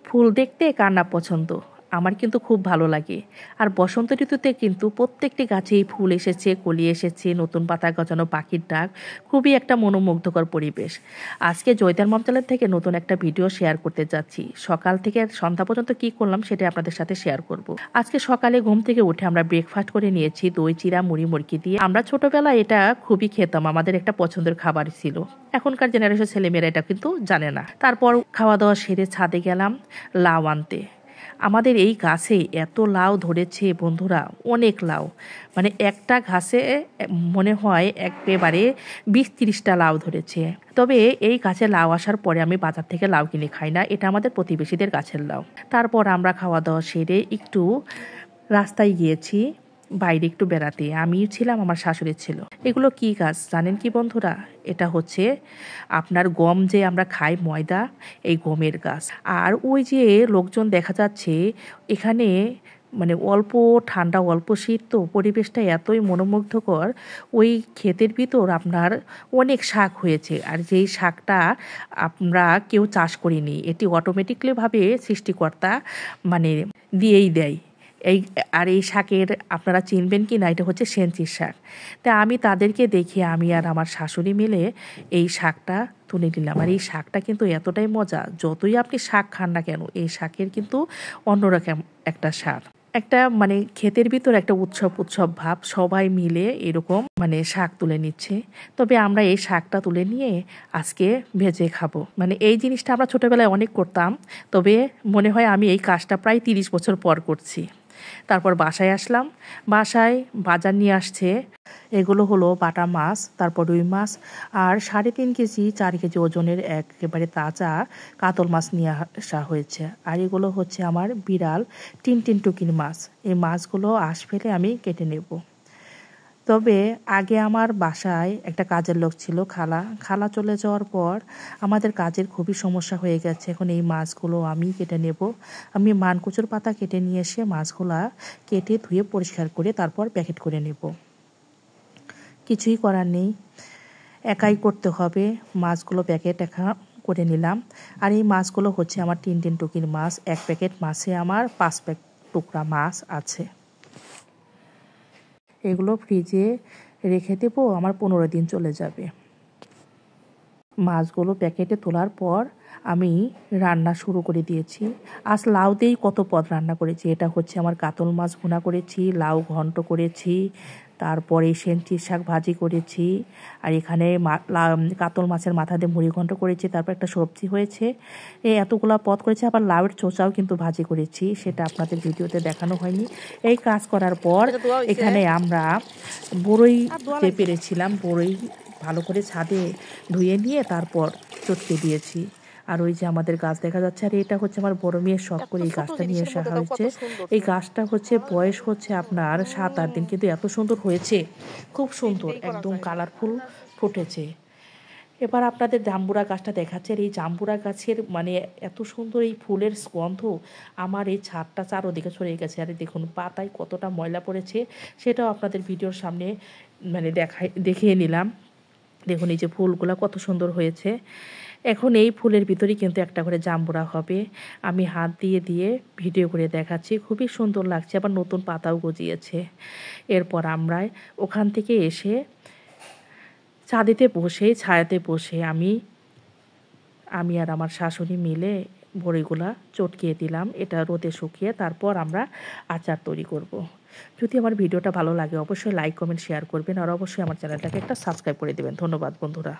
ফুল দেখতে কার না পছন্দ, আমার কিন্তু খুব ভালো লাগে। আর বসন্ত ঋতুতে কিন্তু প্রত্যেকটি গাছেই ফুল এসেছে, কলি এসেছে, নতুন পাতা গজানো, পাখির ডাক, খুবই একটা মনোমুগ্ধকর পরিবেশ। আজকে জয়িতার মমচালের থেকে নতুন একটা ভিডিও শেয়ার করতে যাচ্ছি। সকাল থেকে সন্ধ্যা পর্যন্ত কি করলাম সেটা আপনাদের সাথে শেয়ার করব। আজকে সকালে ঘুম থেকে উঠে আমরা ব্রেকফাস্ট করে নিয়েছি দই চিরা মুড়ি মুরগি দিয়ে। আমরা ছোটবেলায় এটা খুবই খেতাম, আমাদের একটা পছন্দের খাবার ছিল। এখনকার জেনারেশন ছেলেমেয়েরা এটা কিন্তু জানে না। তারপর খাওয়া দাওয়া সেরে ছাদে গেলাম লাউ আনতে। আমাদের এই গাছে এত লাউ ধরেছে বন্ধুরা, অনেক লাউ, মানে একটা ঘাসে মনে হয় একেবারে 20-30টা লাউ ধরেছে। তবে এই গাছে লাউ আসার পরে আমি বাজার থেকে লাউ কিনে খাই না, এটা আমাদের প্রতিবেশীদের গাছের লাউ। তারপর আমরা খাওয়া দাওয়া সেরে একটু রাস্তায় গিয়েছি বাইরে একটু বেড়াতে। আমিও ছিলাম, আমার শাশুড়ি ছিল। এগুলো কি গাছ জানেন কি বন্ধুরা? এটা হচ্ছে আপনার গম যে আমরা খাই, ময়দা, এই গমের গাছ। আর ওই যে লোকজন দেখা যাচ্ছে এখানে, মানে অল্প ঠান্ডা অল্প শীত, তো পরিবেশটা এতই মনোমুগ্ধকর। ওই ক্ষেতের ভিতর আপনার অনেক শাক হয়েছে, আর যেই শাকটা আমরা কেউ চাষ করিনি, এটি অটোমেটিকলিভাবে সৃষ্টিকর্তা মানে দিয়েই দেয়। এই শাকের আপনারা চিনবেন কি না, এটা হচ্ছে সেঞ্চির শাক। তা আমি তাদেরকে দেখে আমি আর আমার শাশুড়ি মিলে এই শাকটা তুলে নিলাম। আর এই শাকটা কিন্তু এতটাই মজা, যতই আপনি শাক খান না কেন, এই শাকের কিন্তু অন্যরকম একটা স্বাদ। একটা মানে ক্ষেতের ভিতর একটা উৎসব উৎসব ভাব, সবাই মিলে এরকম মানে শাক তুলে নিচ্ছে। তবে আমরা এই শাকটা তুলে নিয়ে আজকে ভেজে খাবো। মানে এই জিনিসটা আমরা ছোটবেলায় অনেক করতাম, তবে মনে হয় আমি এই কাজটা প্রায় 30 বছর পর করছি। তারপর বাসায় আসলাম, বাসায় বাজার নিয়ে আসছে। এগুলো হলো বাটা মাছ, তারপর রুই মাছ, আর 3.5 কেজি 4 কেজি ওজনের একেবারে তাজা কাতল মাছ নিয়ে আসা হয়েছে। আর এগুলো হচ্ছে আমার বিড়াল টিনটিন টুকির মাছ। এই মাছগুলো আঁশ ফেলে আমি কেটে নেব। তবে আগে আমার বাসায় একটা কাজের লোক ছিল, খালা চলে যাওয়ার পর আমাদের কাজের খুবই সমস্যা হয়ে গেছে। এখন এই মাছগুলো আমি কেটে নেব। আমি মানকুচুর পাতা কেটে নিয়ে এসে মাছগুলা কেটে ধুয়ে পরিষ্কার করে তারপর প্যাকেট করে নেব। কিছুই করার নেই, একাই করতে হবে। মাছগুলো প্যাকেট করে নিলাম। আর এই মাছগুলো হচ্ছে আমার টিনটিন টুকির মাছ। এক প্যাকেট মাছে আমার 5 টুকরা মাছ আছে। এগুলো ফ্রিজে রেখে দেবো, আমার 15 দিন চলে যাবে। মাছগুলো প্যাকেটে তোলার পর আমি রান্না শুরু করে দিয়েছি। আজ লাউ দিয়েই কত পদ রান্না করেছি। এটা হচ্ছে আমার কাতল মাছ ভুনা করেছি, লাউ ঘন্ট করেছি, তারপরে সেঞ্চির শাক ভাজি করেছি, আর এখানে কাতল মাছের মাথা দিয়ে মুড়ি ঘন্ট করেছি, তারপর একটা সবজি হয়েছে। এই এতগুলা পদ করেছি। আবার লাউয়ের চোচাও কিন্তু ভাজি করেছি, সেটা আপনাদের ভিডিওতে দেখানো হয়নি। এই কাজ করার পর এখানে আমরা বড়ই যে পেরেছিলাম, বড়ই ভালো করে ছাদে ধুয়ে নিয়ে তারপর চটকে দিয়েছি। আর ওই যে আমাদের গাছ দেখা যাচ্ছে, আর এটা হচ্ছে আমার বড় মেয়ের শখ করে এই গাছটা নিয়ে আসা হয়েছে। এই গাছটা হচ্ছে বয়স হচ্ছে আপনার 7-8 দিন, কিন্তু এত সুন্দর হয়েছে, খুব সুন্দর, একদম কালারফুল ফুটেছে। এবার আপনাদের জাম্বুরা গাছটা দেখাচ্ছে। আর এই জাম্বুরা গাছের মানে এত সুন্দর এই ফুলের গন্ধ আমার এই ছাদটা চারোদিকে ছড়িয়ে গেছে। আর দেখুন পাতায় কতটা ময়লা পড়েছে, সেটাও আপনাদের ভিডিওর সামনে মানে দেখিয়ে নিলাম। দেখুন এই যে ফুলগুলো কত সুন্দর হয়েছে। এখন এই ফুলের ভিতরেই কিন্তু একটা করে জাম্বুরা হবে। আমি হাত দিয়ে দিয়ে ভিডিও করে দেখাচ্ছি, খুবই সুন্দর লাগছে, আবার নতুন পাতাও গজিয়েছে। এরপর আমরা ওখান থেকে এসে ছাদেতে বসে, ছায়াতে বসে আমি আর আমার শাশুড়ি মিলে বড়িগুলা চটকিয়ে দিলাম। এটা রোদে শুকিয়ে তারপর আমরা আচার তৈরি করব। যদি আমার ভিডিওটা ভালো লাগে অবশ্যই লাইক কমেন্ট শেয়ার করবেন, আর অবশ্যই আমার চ্যানেলটাকে একটা সাবস্ক্রাইব করে দেবেন। ধন্যবাদ বন্ধুরা।